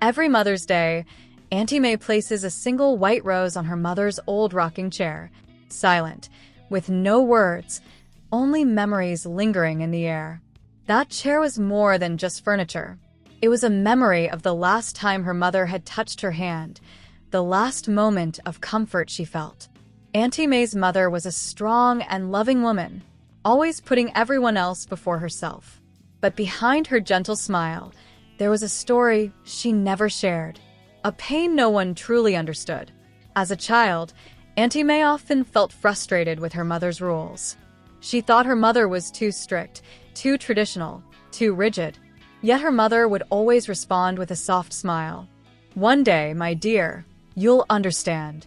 Every Mother's Day, Auntie May places a single white rose on her mother's old rocking chair, silent, with no words, only memories lingering in the air. That chair was more than just furniture. It was a memory of the last time her mother had touched her hand, the last moment of comfort she felt. Auntie May's mother was a strong and loving woman, always putting everyone else before herself. But behind her gentle smile, there was a story she never shared, a pain no one truly understood. As a child, Auntie May often felt frustrated with her mother's rules. She thought her mother was too strict, too traditional, too rigid. Yet her mother would always respond with a soft smile. "One day, my dear, you'll understand."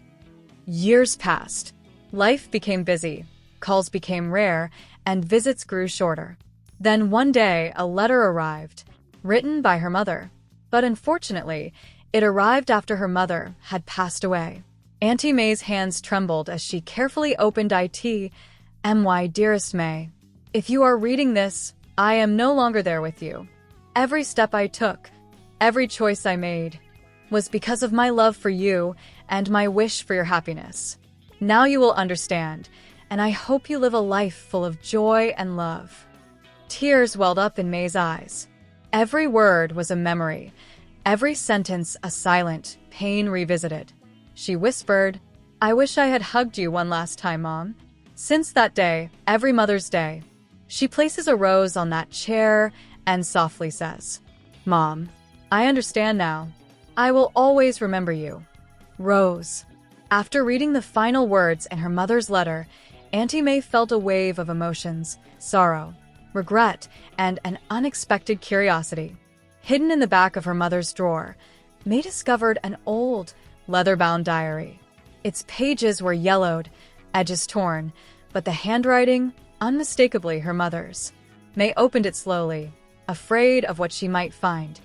Years passed. Life became busy, calls became rare, and visits grew shorter. Then one day, a letter arrived, written by her mother. But unfortunately, it arrived after her mother had passed away. Auntie May's hands trembled as she carefully opened it. "My dearest May, if you are reading this, I am no longer there with you. Every step I took, every choice I made, was because of my love for you and my wish for your happiness. Now you will understand, and I hope you live a life full of joy and love." Tears welled up in May's eyes. Every word was a memory, every sentence a silent pain revisited. She whispered, "I wish I had hugged you one last time, Mom." Since that day, every Mother's Day, she places a rose on that chair and softly says, "Mom, I understand now. I will always remember you. Rose." After reading the final words in her mother's letter, Auntie May felt a wave of emotions, sorrow, regret, and an unexpected curiosity. Hidden in the back of her mother's drawer, May discovered an old, leather-bound diary. Its pages were yellowed, edges torn, but the handwriting, unmistakably her mother's. May opened it slowly, afraid of what she might find.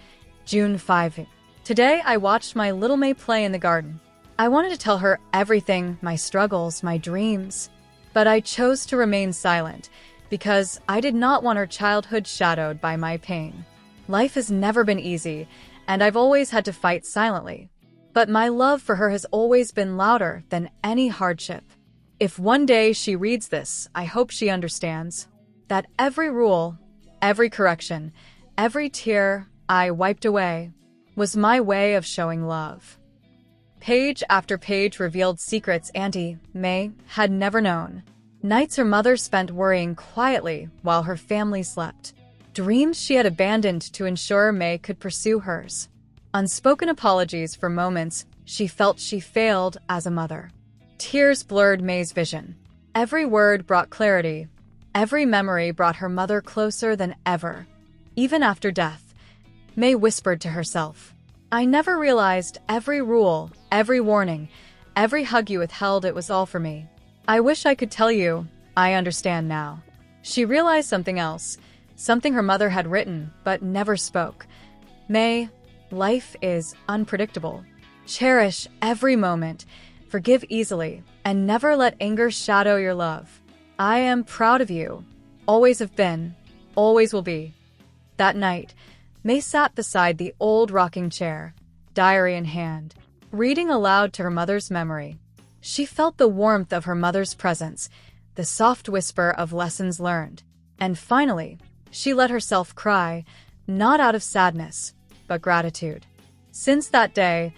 June 5. "Today I watched my little May play in the garden. I wanted to tell her everything, my struggles, my dreams. But I chose to remain silent because I did not want her childhood shadowed by my pain. Life has never been easy, and I've always had to fight silently. But my love for her has always been louder than any hardship. If one day she reads this, I hope she understands that every rule, every correction, every tear I wiped away was my way of showing love." Page after page revealed secrets Auntie May had never known. Nights her mother spent worrying quietly while her family slept. Dreams she had abandoned to ensure May could pursue hers. Unspoken apologies for moments she felt she failed as a mother. Tears blurred May's vision. Every word brought clarity. Every memory brought her mother closer than ever. Even after death, May whispered to herself, "I never realized every rule, every warning, every hug you withheld, it was all for me. I wish I could tell you, I understand now." She realized something else, something her mother had written but never spoke. "May, life is unpredictable. Cherish every moment, forgive easily, and never let anger shadow your love. I am proud of you. Always have been, always will be." That night, May sat beside the old rocking chair, diary in hand, reading aloud to her mother's memory. She felt the warmth of her mother's presence, the soft whisper of lessons learned. And finally, she let herself cry, not out of sadness, but gratitude. Since that day,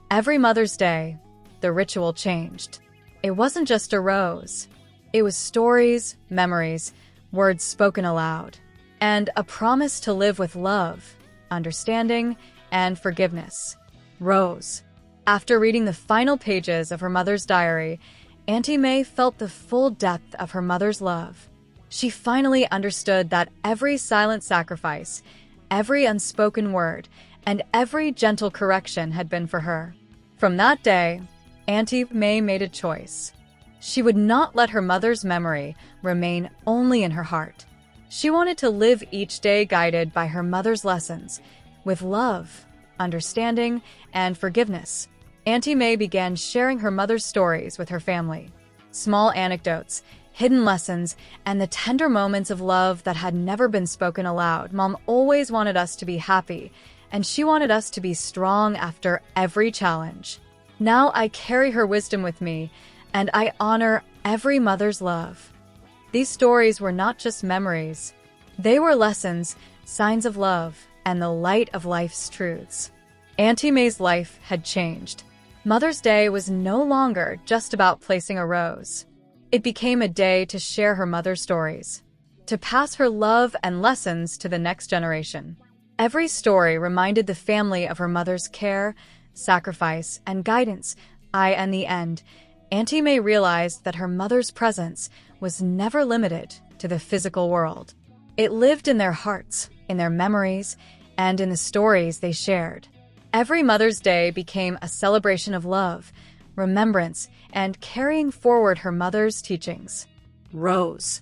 every Mother's Day, the ritual changed. It wasn't just a rose. It was stories, memories, words spoken aloud, and a promise to live with love, understanding, and forgiveness. Rose. After reading the final pages of her mother's diary, Auntie May felt the full depth of her mother's love. She finally understood that every silent sacrifice, every unspoken word, and every gentle correction had been for her. From that day, Auntie May made a choice. She would not let her mother's memory remain only in her heart. She wanted to live each day guided by her mother's lessons, with love, understanding, and forgiveness. Auntie May began sharing her mother's stories with her family. Small anecdotes, hidden lessons, and the tender moments of love that had never been spoken aloud. Mom always wanted us to be happy, and she wanted us to be strong after every challenge. Now I carry her wisdom with me, and I honor every mother's love. These stories were not just memories. They were lessons, signs of love, and the light of life's truths. Auntie May's life had changed. Mother's Day was no longer just about placing a rose. It became a day to share her mother's stories, to pass her love and lessons to the next generation. Every story reminded the family of her mother's care, sacrifice, and guidance. In the end, Auntie May realized that her mother's presence was never limited to the physical world. It lived in their hearts, in their memories, and in the stories they shared. Every Mother's Day became a celebration of love, remembrance, and carrying forward her mother's teachings. Rose.